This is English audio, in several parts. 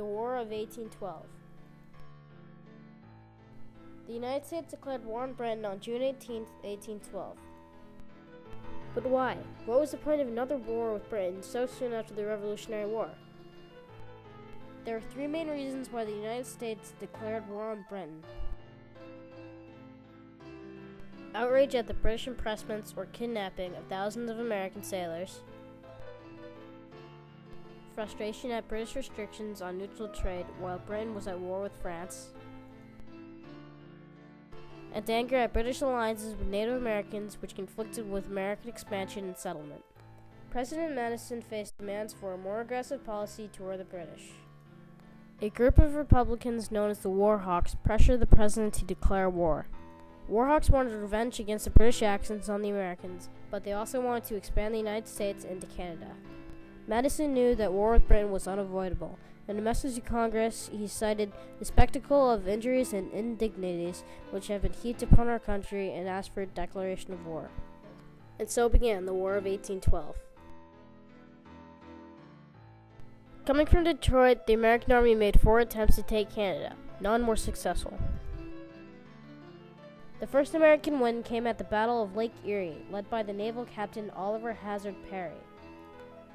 The War of 1812. The United States declared war on Britain on June 18, 1812. But why? What was the point of another war with Britain so soon after the Revolutionary War? There are three main reasons why the United States declared war on Britain. Outrage at the British impressments or kidnapping of thousands of American sailors. Frustration at British restrictions on neutral trade while Britain was at war with France. And anger at British alliances with Native Americans, which conflicted with American expansion and settlement. President Madison faced demands for a more aggressive policy toward the British. A group of Republicans known as the War Hawks pressured the president to declare war. War Hawks wanted revenge against the British actions on the Americans, but they also wanted to expand the United States into Canada. Madison knew that war with Britain was unavoidable. In a message to Congress, he cited the spectacle of injuries and indignities which have been heaped upon our country and asked for a declaration of war. And so began the War of 1812. Coming from Detroit, the American Army made 4 attempts to take Canada. None were successful. The first American win came at the Battle of Lake Erie, led by the naval captain Oliver Hazard Perry.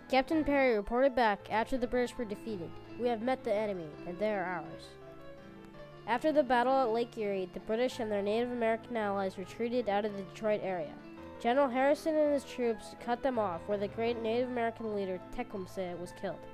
Captain Perry reported back after the British were defeated, "We have met the enemy, and they are ours." After the battle at Lake Erie, the British and their Native American allies retreated out of the Detroit area. General Harrison and his troops cut them off, where the great Native American leader Tecumseh was killed.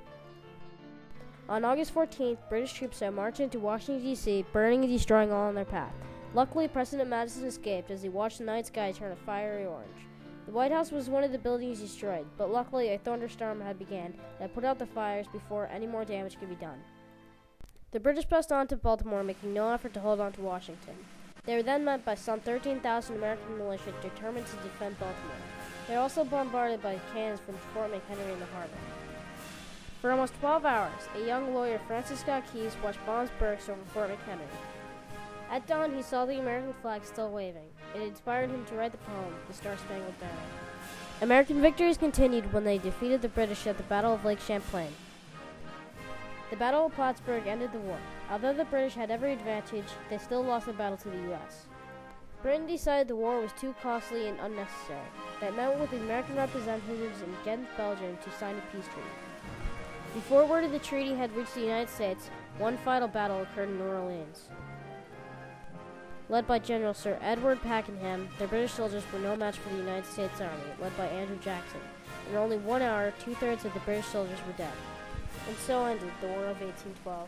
On August 14th, British troops had marched into Washington, D.C., burning and destroying all in their path. Luckily, President Madison escaped as he watched the night sky turn a fiery orange. The White House was one of the buildings destroyed, but luckily a thunderstorm had begun that put out the fires before any more damage could be done. The British pressed on to Baltimore, making no effort to hold on to Washington. They were then met by some 13,000 American militia determined to defend Baltimore. They were also bombarded by cannons from Fort McHenry in the harbor. For almost 12 hours, a young lawyer, Francis Scott Keyes, watched bombs burst over Fort McHenry. At dawn, he saw the American flag still waving. It inspired him to write the poem, The Star-Spangled Banner. American victories continued when they defeated the British at the Battle of Lake Champlain. The Battle of Plattsburgh ended the war. Although the British had every advantage, they still lost the battle to the U.S. Britain decided the war was too costly and unnecessary. They met with the American representatives in Ghent, Belgium, to sign a peace treaty. Before word of the treaty had reached the United States, one final battle occurred in New Orleans. Led by General Sir Edward Pakenham, the British soldiers were no match for the United States Army, led by Andrew Jackson. In only 1 hour, 2/3 of the British soldiers were dead. And so ended the War of 1812.